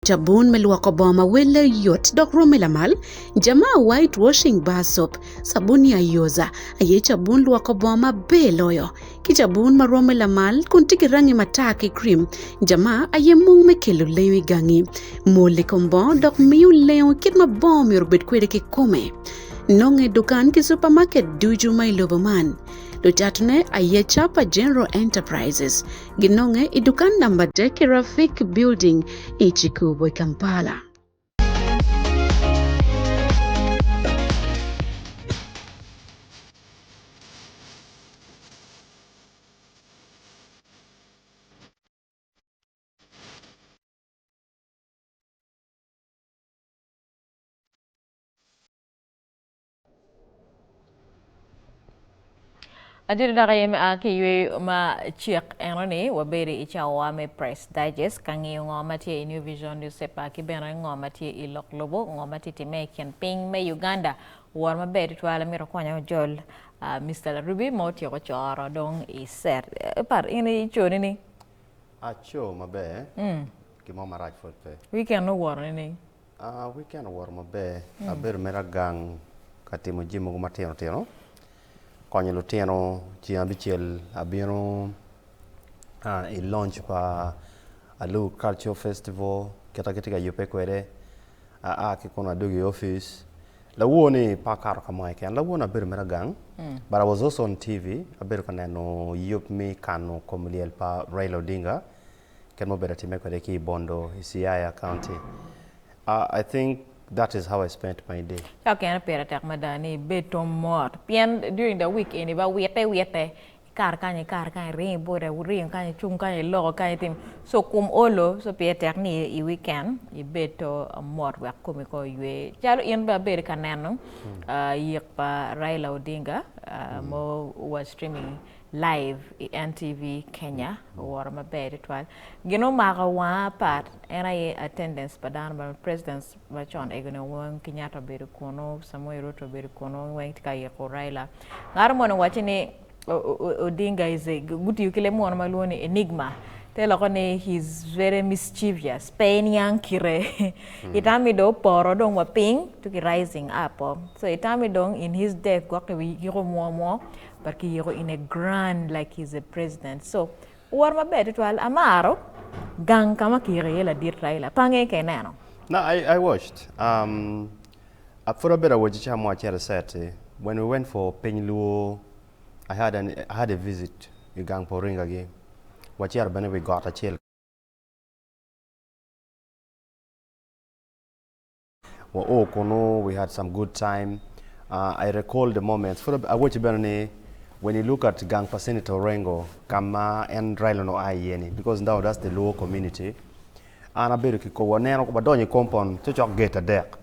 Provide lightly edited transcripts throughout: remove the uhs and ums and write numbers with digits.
Jabun meluoko boma wele yot dok romelamal, jamaa whitewashing bar soap, sabuni ayoza, aye jabun luoko boma be loyo. Ki jabun ma romelamal kun tiki rangi mataki cream, jamaa aye mung me kelo lewi gangi. Mole kombo dok miu leo kit ma bom yorbet kwede ki kome. Nonge dukan ki supermarket duju may loboman. Lutatune aye chapa General Enterprises. Ginonge idukan number deki Rafik Building Ichikubwe Kampala. Adil na kayo akiwe ma check enoni waberi ichawa me press digest kangi ngomati New Vision newspaper kibena ngomati ilok lobo ngomati time campaign me Uganda war ma beri twala miro kwanya jol Mr. Ruby moti ko choro dong iser par ini choni ni acho mabe kimo maraj fote weekend no war ni weekend war mabe aber mera gang katimo jimo mateno teno konyo lutino ci abichiel abiro i launch pa alu culture festival kita yupe kwede kikona dogi office la woni pa karo kama ken la wona bir mera gang but I was also on TV aber kaneno yup mi kanu komuliel pa Raila Odinga ken mo bera time kwede ki Bondo Isiaya County. I think that is how I spent my day. Okay, na pera tak madani beto mort. Pian during the week ini ba wete kar kanya ring bore ring kanya chung kanya lo kanya tim. So kum olo so pera tak ni I weekend I beto mort wa komiko yue. Jalo ian ba ber kanano yek pa Raila Odinga mo was streaming live NTV Kenya or ma bed twal gino maka wa part NIA attendance padan ba presidents ba chon egno won Kenyatta be kono Samoei Ruto be kono wen tika ye ko Raila ngar mo watching Odinga is a good yukile mo ma loni enigma tell kone he's very mischievous pain yang kire itami do poro dong wa ping to rising up so itami dong in his death gwa ke yiro mo but in a grand like he's a president. So, war ma bed twal amaro gang kama kire la dir Raila pange kenano. No, I watched. For a bit of what I'm watching set when we went for Penyluo, I had a visit in gang Poringa again. What year when we got a chill. Oh, kono, we had some good time. I recall the moments. For I watch when you look at gang for Senator Rengo, Kama and Raila no Ayeni, because now that's the lower community. And I bet you go nero ko badonye compound to chok get a deck.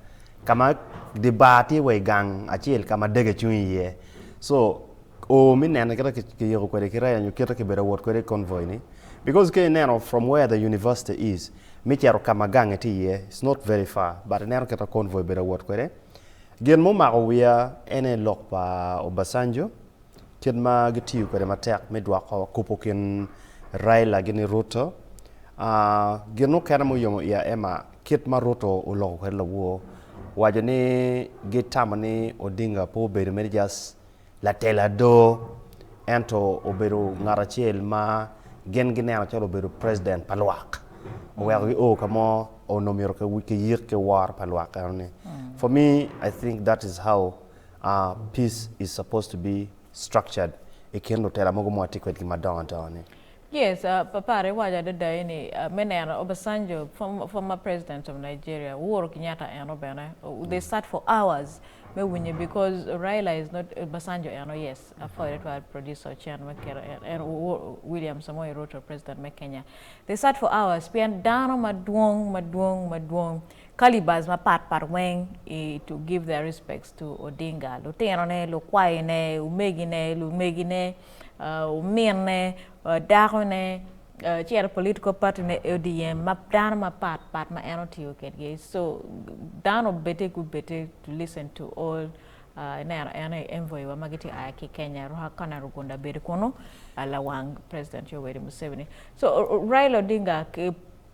Kama debate we gang achil kama dege chunye. So minena kira ki yoko kwere kira you kira ki better word kwere convoy ni. Because ke nero from where the university is, michero kama gang eti it's not very far, but nero kira convoy better word kwere. Gen mo ma wia ene lok pa Obasanjo. Kidma gitiu kwede matek medwa ko kupokin Raila gini Ruto gino kana mo yomo ya ema kitma Ruto ulo kwede lawo wajani gitamani Odinga po bere medjas la tela do ento oberu ngarachiel ma gen ginena chalo beru president palwak where o kamo onomiro ke wiki yirke war palwak for me I think that is how peace is supposed to be structured. Ikendo tela mogo mwati kwa madawantawani. Yes, papare waja dada ini menena Obasanjo former president of Nigeria Uhuru Kenyatta eno bene they sat for hours because Raila is not Obasanjo eno yes for it was producer Chan and William Samoei Ruto president of Kenya they sat for hours pian dano madwong Kalibas ma pat weng to give their respects to Odinga. Lo teno ne, lo kwai ne, umegi ne, umir dako ne, chiara political party ne ODM, ma dano ma pat ma eno tiyo So dano bete to listen to all ene envoy wa magiti aki Kenya roha kana rugunda bere kono la wang President Yoweri Museveni. So Raila Odinga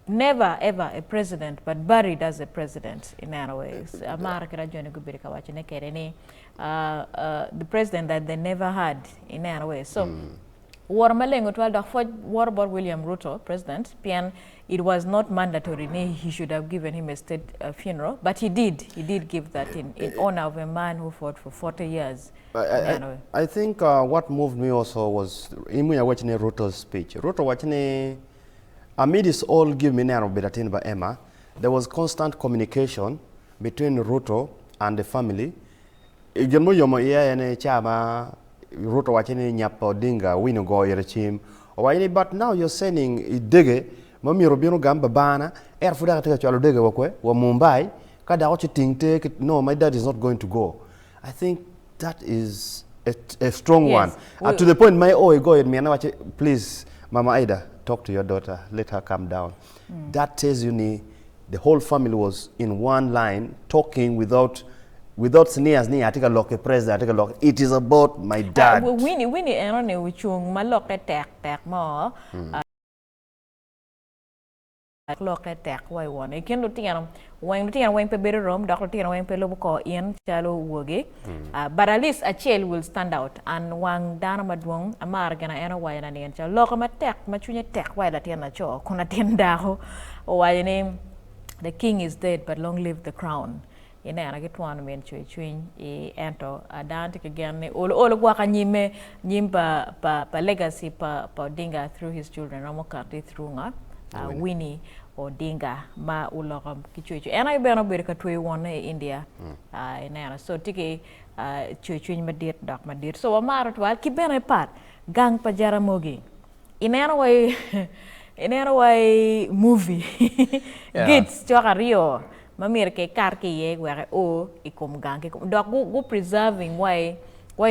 never ever a president, but buried as a president in other ways. America the president that they never had in other ways. So war malengo twalda war about William Ruto, president, pian it was not mandatory. He should have given him a state funeral, but he did. He did give that in honor of a man who fought for 40 years. I think what moved me also was watching Ruto's speech. Ruto watching amid this all give me now betatin by Emma, there was constant communication between Ruto and the family. Igelmo yomo iya ene chama Ruto watching Nyapa Odinga wino go yerechim. But now you're saying idege mami robino gamba bana fuda katika chalo dege wakwe wa Mumbai kada wachi tingte no my dad is not going to go. I think that is a strong one. To the point my go ahead me please Mama Ida talk to your daughter, let her calm down. That tells you the whole family was in one line talking without sneers ni atika loke president atika loke. It is about my dad. Winnie enone wichung maloke tek mo. Loke tek wai one. Ken lutian wang pe better room, doctor tian wang pe lobo in chalo woge. But at least a child will stand out and wang dana madwong amar gana ena wai na nian chalo loke ma tek machunya tek wai la tian na cho kuna tian daho. Why name the king is dead but long live the crown. Ina ana getwan men chuin ento adantik again all gwaka nyimba pa legacy pa Odinga through his children Ramokati through nga Winnie Odinga ma ulogam kichuichu ana ibeno berka twe one India ina so tiki chuin madir dak madir so amarat wal kibene pat gang pa Jaramogi ina way movie gits choka rio mamir ke kar ke ye were o ikom gang ke dok go preserving why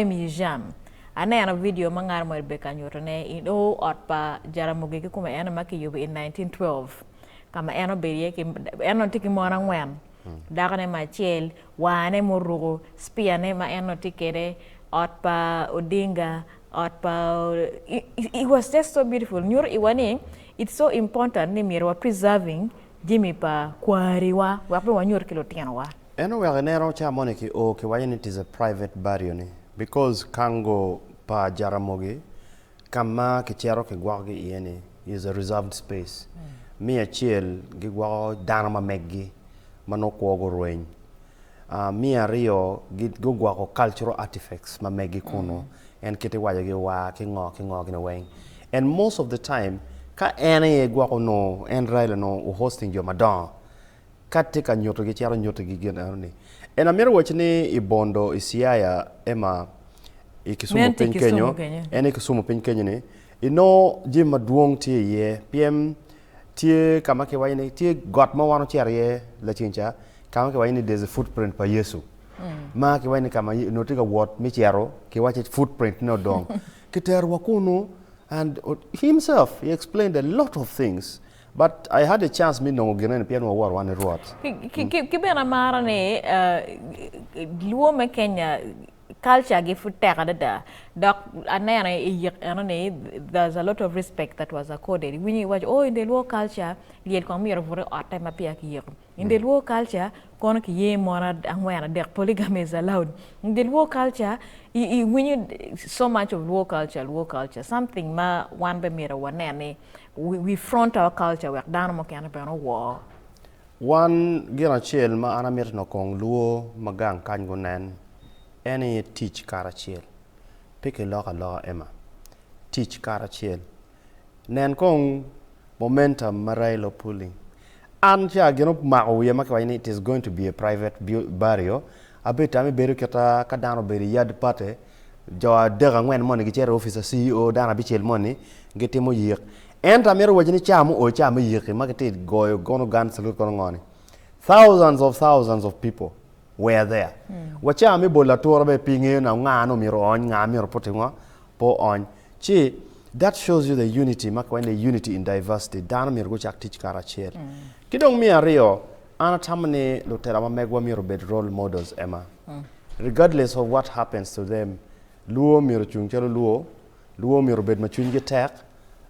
museum ana video mangar mo be kanyoto ne in o otpa Jaramogi ke kuma ana makiyo in 1912 kama ana be ye ke ana tiki mo na ngwen dakane ma chel wane mo rugo spiane ma ana tikere otpa Odinga otpa it was just so beautiful nyur iwani it's so important ni mirwa preserving Jimmy pa kwariwa wape wanyor kilo tianwa. Eno we nero cha moneki o ke wayen it is a private burial ni because kango pa Jaramogi kama ke chero ke gwagi yene is a reserved space. Mi a chiel gi gwa danama meggi manoko go roin. Mi a rio gi go gwa cultural artifacts ma meggi kono and kete waje gi wa ki ngo na weng. And most of the time ka ene gwa no en Raila no hosting your madam katika nyoto gi charo nyoto gi gena ni en amero wachni ibondo isiaya ema ikisumo pin Kenya en ikisumo pin Kenya ni ino jim maduong tie ye pm tie kama ke wayne tie got ma wano chare ye la chincha kama ke wayne there's a footprint pa Yesu ma ke wayne kama no tiga wot mi chero ke wache footprint no dong kiter wakuno. And himself, he explained a lot of things. But I had a chance, me no genen piano war one road. Kibena marane luo me Kenya culture gi futera da doc anane there's a lot of respect that was accorded. When you watch in the Luo culture, liel kom mir vore ata mapia ki in the Luo culture kono ki ye mona angwana der polygamy is allowed. In the Luo culture when you so much of Luo culture something ma one be mira one we front our culture we down mo kana be no war one gina chel ma ana mir no kong Luo magang kan gonen any teach karachel pick a law Emma teach karachel nen kong momentum marailo pulling and ja gino ma o yema ka it is going to be a private burial abeta me beru kata kadano beri yad pate jo dega ngwen money gi chere officer CEO dana bichel money getimo yek enta mero wajini chamu o chamu yek makete goyo gono gan salut kono ngoni thousands of people were there wacha mi bola tora be pinge na ngano miro on ngamiro potingo po on chi that shows you the unity makwa the unity in diversity dana miro go chak teach karachel kidong mi ario ana tamane lotera ma megwa miro bed role models Emma regardless of what happens to them luo miro chungchelo luo miro bed machunge tek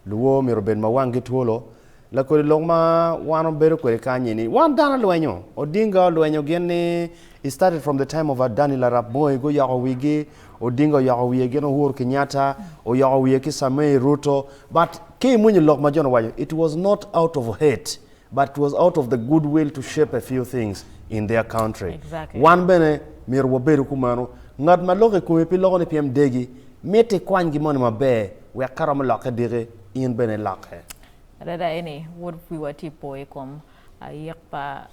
luo miro bed mawangi tuolo la ko lo ma wan bero ko kanye ni wan dana luenyo Odinga luenyo gene it started from the time of Daniel Arap Moi go ya wigi Odinga ya wiye gene Uhuru Kenyatta o ya wiye ki Samei Ruto but ke munyi lok ma jono wayo it was not out of hate but it was out of the goodwill to shape a few things in their country. Exactly. One bene mir wo beru kumano ngad ma loke ko pi logo ne piem degi mete kwangi mon ma be we karam loke dire in bene loke. Rada ini would we were tipo ekom yakpa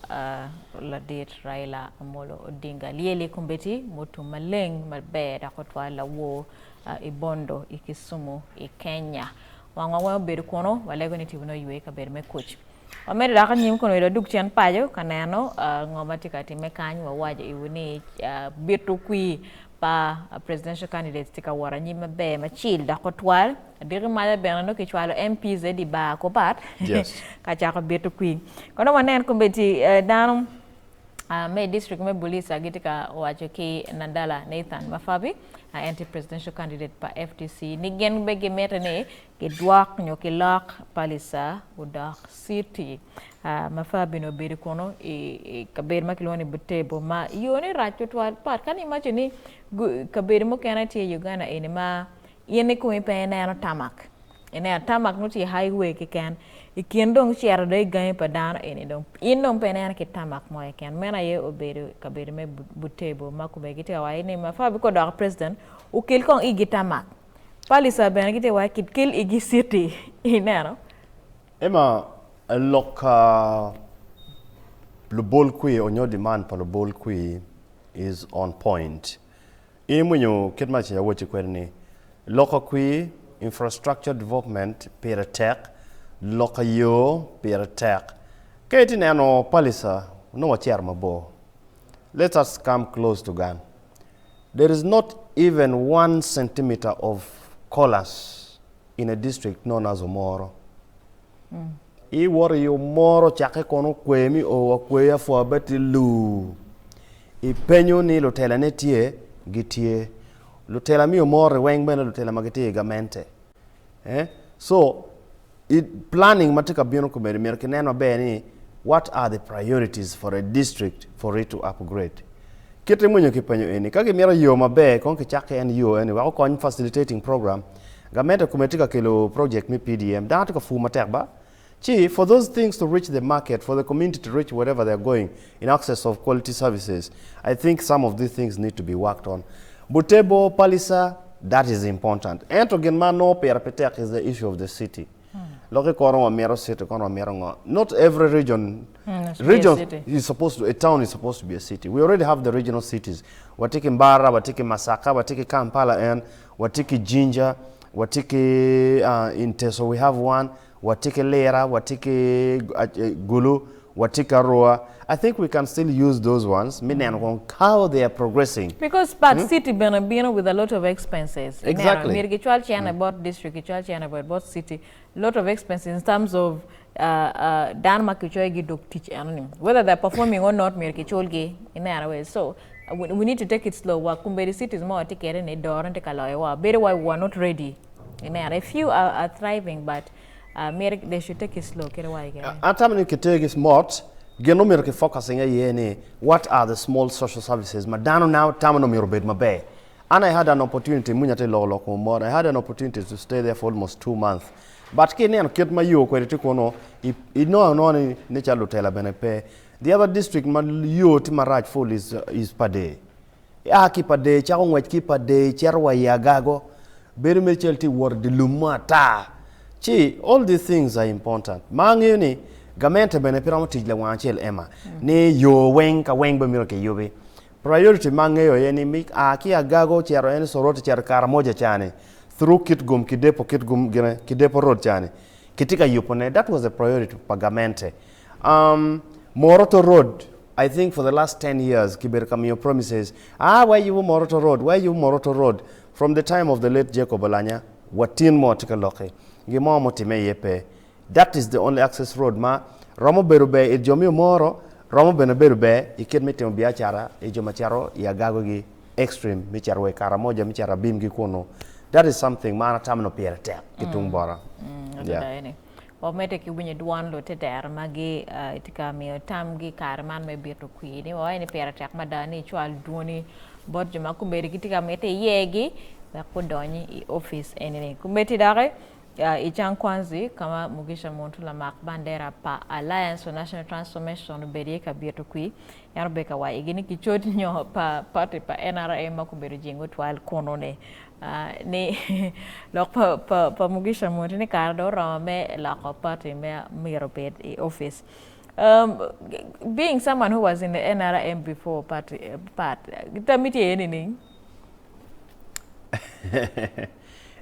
la date Raila Amollo Odinga lieli kumbeti mutu maleng malbe da kotwa la wo ibondo ikisumu ikenya wangwa beru kono walego ni tibuno yue ka ber me coach Amere da kan nyim kono do duk chen pajo kanano ngomati kati mekanyi wa waje iwini bitu kui pa presidential candidates tika wara nyima be ma chil da kotwal diri mala benano ke chwalo MPs di ba ko pat yes ka cha ko bitu kui kono wanen ko beti danu me district me bulisa gitika waje ke Nandala Nathan Mafabi anti-presidential candidate pa FTC ni gen bege metane ke duak nyoki lak palisa udak city Mafabi no beri kono kaber makiloni butebo ma yoni racho twal pat kan imagine kaber mo kana tie Uganda enema yene ko pena no tamak ene tamak no ti highway ke kan ikendong share de gain padana ene dong indong pena ke tamak mo kan mena ye obere kaber me butebo makube gite wa ene Mafabi ko do president o kel kon igi tamak palisa ben gite wa kit kel igi city inero ema loka le bol kui on your demand for the bol kui is on point imunyo ketma che yawochi kwerni loka kui infrastructure development per tech loka yo per tech keti nano palisa no wachiar mabo let us come close to Gan. There is not even 1 centimeter of collars in a district known as Omoro. I wori Omoro chake kono kwemi o kweya fo beti lu. I penyo ni lotela netie gitie. Lotela mi Omoro weng bena lotela magitie gamente. So planning matika bino kumeri merkeneno beni what are the priorities for a district for it to upgrade? Kete munyo kipenyo eni kage mira yo mabe konke chake en yo eni wa ko facilitating program gamete kumetika kilo project mi PDM data ko fu materba chi for those things to reach the market for the community to reach wherever they're going in access of quality services. I think some of these things need to be worked on. Butebo palisa that is important and again man no perpetek is the issue of the city. Loke kono wa mero city kono wa mero ngo. Not every region is supposed to, a town is supposed to be a city. We already have the regional cities. Watiki Mbara, watiki Masaka, watiki Kampala and watiki Jinja, watiki Inteso we have one, watiki Lera, watiki Gulu, watiki Roa. I think we can still use those ones, meaning how they are progressing. Because part city been with a lot of expenses. Exactly. About district, about city, lot of expenses in terms of Denmark teach whether they're performing or not, in other ways. So we need to take it slow. Kumberi city is more take a door and take a lawyer. Better why we are not ready. A few are thriving, but they should take it slow. Atamani kitege is smart. Genomir ke focusing yene what are the small social services madano now tamano mirobed mabe and I had an opportunity munyate loko more I had an opportunity to stay there for almost 2 months but kene an ket mayo kwete kono no ni chalo tela benepe the other district mayo timaraj full is pade aki pade chako ngwech ki pade cherwa yagago beri mechelti word lumata chi all these things are important mangeni Gamente benepira motijle wanchel ema ni yo weng ka weng bemiro ke yobe priority mangeyo yeni mik aki agago chero en soroti cher kar moja chane through kitgum gene kidepo road chane kitika yupone that was a priority for Gamente. Moroto Road I think for the last 10 years kiber kamio promises why you Moroto Road from the time of the late Jacob Alanya watin mo tikaloke ngimo motime yepe. That is the only access road ma Romo berube ijomi moro Romo berube iket metemo biachara ijoma charo yagago gi extreme micharo e kara moja michara bim gi kono that is something mana tamno pierre kitung bora yeah o mete ki bunye duan lo te der magi tika mi tam gi karman me beto kwini o ni pera tak madani chwal duoni bot juma kumberi kitika mete yegi ba ko doni i office enene kumbeti dare Ichan Kwanzi kama Mugisha Montula Mark Bandera pa Alliance for National Transformation beri ka bieto kui yarbeka wa igini kichoti nyo pa party pa NRM makumberi jingo twal konone ni lok pa Mugisha Montini kardo rame la ko party me mirobed office. Being someone who was in the NRM before party tamiti anything.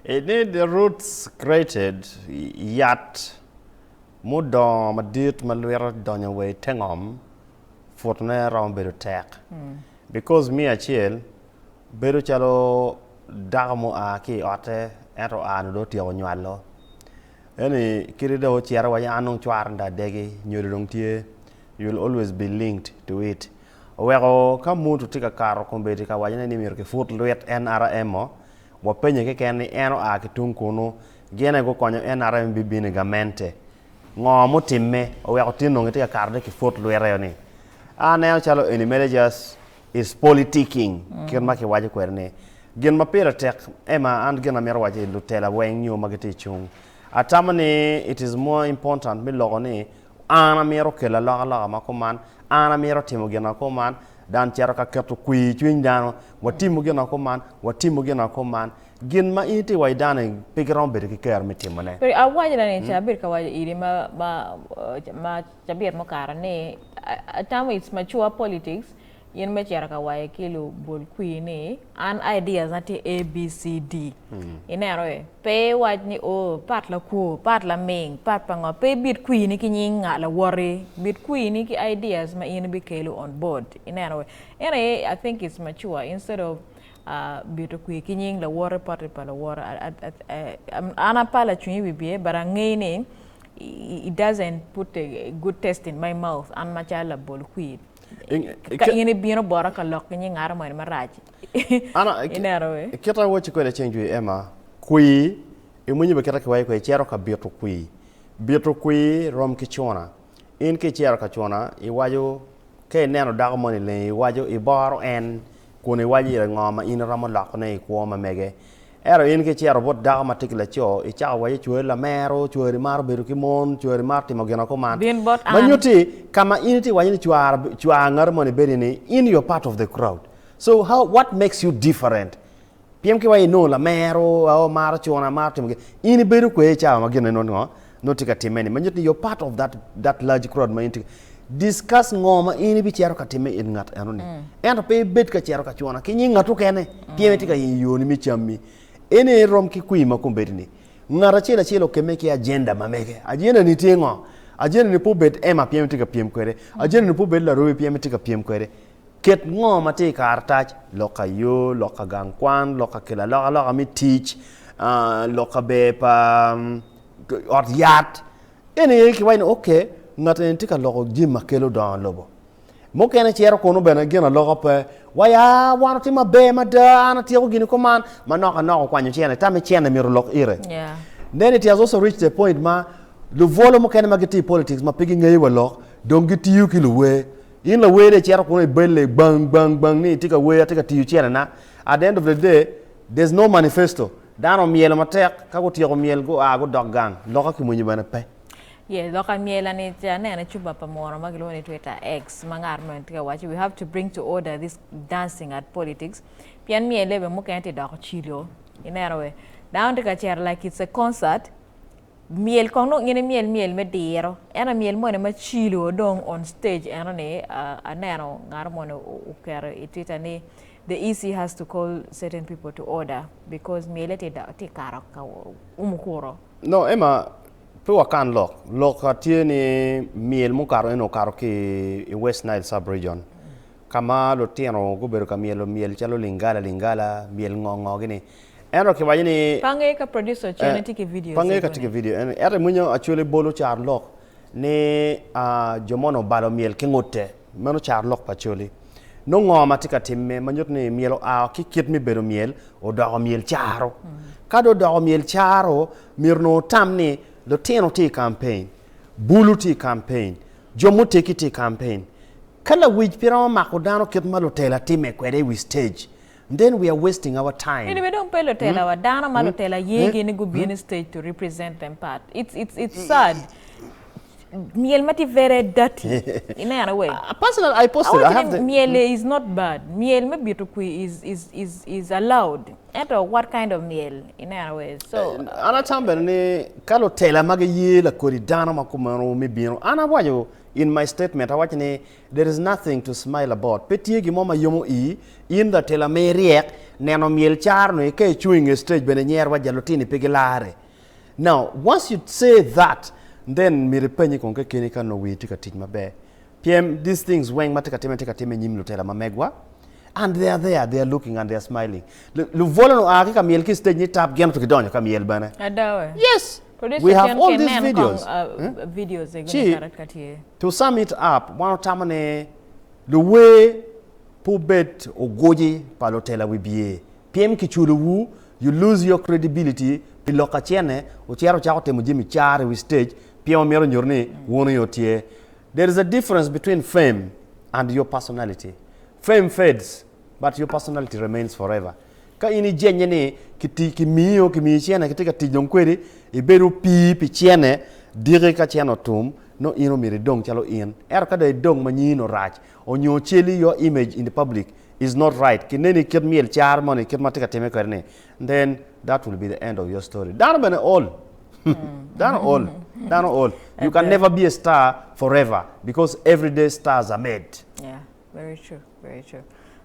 It need the roots created yet mudo madit malwera donya way tengom fortune round beru tek because me achiel beru chalo dagmo a ki ote ero anu do tiyo nywalo any kirida o chiara wa anong chwar nda degi nyolong tie you'll always be linked to it wego kamuntu tika karo kombeti ka wajane ni mir ke fort lwet NRM wapenye ke ken eno a kitung kuno gene go konyo NRM bibini gamente ngomo timme o we otino ngete karde ki fort lwere ni ane chalo any managers is politicking ken ma ke waje kwerne gen ma pera tek ema and gen amero waje lutela wen nyu magete chung atamani it is more important mi logoni ana mero kela la ma koman ana mero timo gena koman dan chero ka keto kui chwin dano watimu gena koman watimu gena koman gin ma iti wai dane pigron be ki ker mitimone pero awaje dane chabir ka waje iri ma chabir mo karane atamo it's mature politics yen me chero ka waje kilo bol kui ni an ideas ati ABCD inero pe wajni o pat la ku pat la meng pat pango pe bit kui ni kinyinga la worry bit kui ni ki ideas ma yen be kelo on board inero ene I think it's mature instead of bit kui kinying la worry part pa la worry ana pala chuni bibie barangene it doesn't put a good taste in my mouth an ma chala bol kui ka yene bino bora ka lok ni ngara mo maraji ana inero kita wochi ko le change ema kui e munyi be kata kwai ko chero ka bieto kui rom ki chona in ke chero ka chona I wajo ke neno dago moni le I wajo I baro en kone waji re ngoma in ramo lak ne ko ma mege ero in ke chero bot dago matikla cho I cha waji chwe la mero chwe mar beru ki mon chwe mar timo gena ko man manyuti kama initi waji chwa ngar moni beri ni in your part of the crowd so what makes you different PM ke wai no la mero o mar chona mar timo in beru ko e cha ma gena no tika timeni manyuti you're part of that large crowd ma inti discuss ngoma ini bi chero ka time in ngat anoni ento pe bet ka chero ka chona ki nyinga to kene PM tika yoni mi chammi ene rom ki kuima kumbetini ngara chela chelo keme ki agenda mameke agenda ni tingo agenda ni pobet ema PM tika PM kwere agenda ni pobet la robe PM tika PM kwere ket ngoma te kartach loka yo loka gangkwan loka kela loka mi teach loka be pa ot yat ene ki wayne okay ngata tika loko jima kelo don lobo mo kene chero kono bena gena logo pe waya wana tima be mada ana tiyo gini koman manoka noko kwanyo chene tame chene miro lok ire then it has also reached the point ma the volume mo kene magiti politics ma pigi ngai walok don giti yuki luwe in la we de chero kono belle bang ni tika we tika tiyu chene na at the end of the day there's no manifesto dano miel matek kako tiyo miel go go doggang loka ki munyi bana pe yeah, loka miela ni jana na chuba pamora magilo ni Twitter X mangarment ka wachi we have to bring to order this dancing at politics pian miele be mukenti da chilo inero down to chair like it's a concert miel kono ngene miel me dero era miel mo ne ma chilo dong on stage era ne anero ngarmo no ukere itita ni the EC has to call certain people to order because miele te da te karo ka umukuro no ema Pwa kan lok atie ni miel mu karo eno karo ki West Nile sub-region. Kama lo tieno guberu ka miel chalo lingala miel ngongo gini. Eno ki wajini pange ka producer chene tiki video. Pange ka tiki video. Ere munyo actually bolo char lok ni jomono balo miel kingote. Mano char lok pa choli. No ngoma tika timme manyot ni mielo ki kit mi beru miel o dogo miel charo. Kado dogo miel charo mirno tamni Loteno ti campaign, Bulu ti campaign, Jomo teki ti campaign. Kala which pira makodano kitma lotela ti mekwede we stage. Then we are wasting our time. Anyway, don't pay lotela wa dana malotela yegi ni gubi stage to represent them part. It's sad. Miel mati very dirty in a way. Personally, I posted. I have the miel is not bad. Miel maybe to is allowed. And what kind of miel in a way? So ana tambe ne kalo tela magaye la koridana makumaro mebino. Ana wayo in my statement I watch ne there is nothing to smile about. Petie gi mama yomo in the tela me riek neno miel char no ke chewing stage bene nyer wa jalotini pegilare. Now, once you say that, then mi repenyi konke kini ka no wi tika tij mabe. PM these things weng matika time nyim lutela mamegwa. And they are there, they are looking and they are smiling. Lu vola no aki ka miel ki stage ni tap gem to kidonyo ka miel bana. Adawe. Yes. We have all these videos. Videos to sum it up, one time the way pubet ogoji palotela wibie. PM kichulu you lose your credibility. Piloka chene uchero chako temu jimi chare we stage pia mero njorni wono yotie. There is a difference between fame and your personality. Fame fades, but your personality remains forever. Ka ini jenye ne kiti kimiyo chene kitika tijong kweri iberu pi chene dire ka cheno tum no ino miri dong chalo in. Ka de dong manyino raj. Onyo cheli your image in the public is not right. Kineni kid miel char money kid matika teme kwerne. Then that will be the end of your story. Done all. Done all. You can never be a star forever because everyday stars are made. Yeah, very true, very true.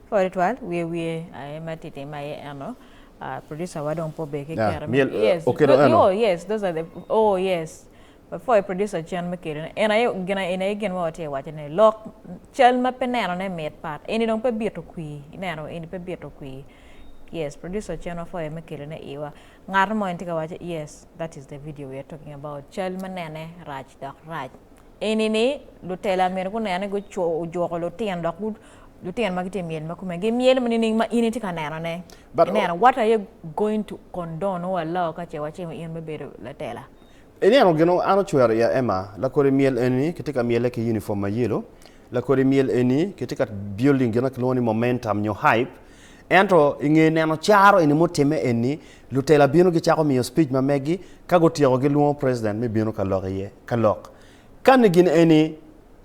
For it, well, I am at it in my ano. Producer, I don't put back. Yes. Okay. Oh, yes. Those are the. Oh, yes. Before I produce a John McKinnon, and I gonna again what I watch and I lock Chelma Penano and made part. Any don't pay beer to quee. Nano, any pay beer to quee. Yes, producer channel for McKinnon. Ngarmo and watch. Yes, that is the video we are talking about. Chelma Nane, Raj, Doc, Raj. Any Lutella American Nana good Jokolotti and Lockwood. Lieutenant Magiti Miel Makumagi Miel meaning my unity canane. But what are you going to condone or allow Kacha watching in Mabedo Latella? Eniano geno ano chwere ya Emma la kore miel eni katika miele ke uniform yellow la kore miel eni katika building gena kloni momentum nyo hype ento inge neno charo eni moteme eni lutela bino gi chako mi speech mamegi kago tiego gi luo president me bino kalok kan gin eni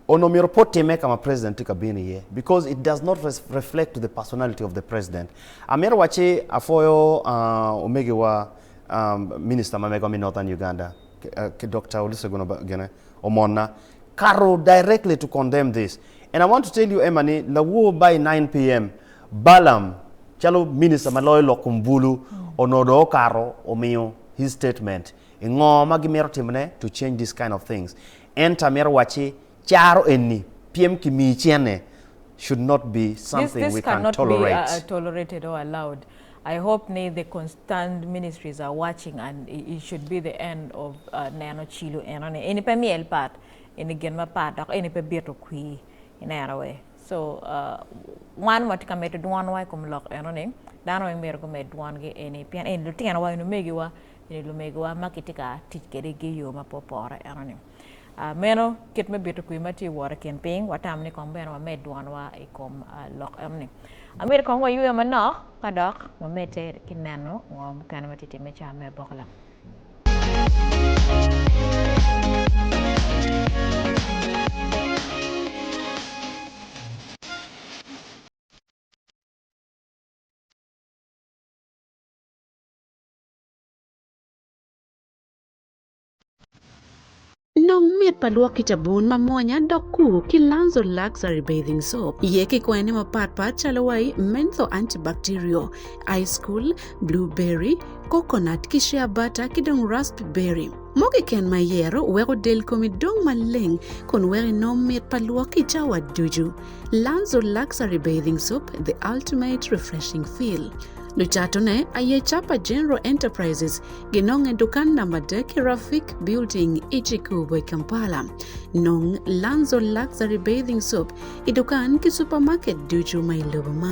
ono mi report me kama president ka bini ye because it does not reflect to the personality of the president amero wache afoyo omege wa minister mamego mi northern Uganda Dr. Olusegun Omona, Caro directly to condemn this. And I want to tell you, Emani, Lawu by 9 p.m., Balam, Chalo Minister Maloy Lokumbulu, Onodo Caro, Omeo, his statement, Ingo Magimero Timne to change this kind of things. And Tamir Wachi, Charo Eni, PM Kimi Chiene, should not be something this we can tolerate. This cannot be tolerated or allowed. I hope the constant ministries are watching and it should be the end of Nano Chilo and any pemiel part in the Genma part or any pebito qui in a way. So one what come to one way come lock and on him, Dano America made one get any pian in Lutina way no megua in Lumegua Makitika teach get a give ma popora and on him. Meno get me bit of quimati water campaign, what time they come or made one way a come lock amni. America wa yu amano kadok mamete kinano ngom kana matiti mecha me bokla. Nong miet paluok kitabun mamonya doku kilanzo luxury bathing soap. Yeki kweni mapat chalawai mentho antibacterial, ice cool, blueberry, coconut kishia butter kidong raspberry. Mogi ken mayero wero del komidong maleng kon weri no miet paluok kichawa duju. Lanzo luxury bathing soap, the ultimate refreshing feel. Luchatone aye chapa General Enterprises ginong dukan number deki Rafik Building Ichikubo Kampala. Nong Lanzo Luxury Bathing Soap idukan ki supermarket duju may lubama.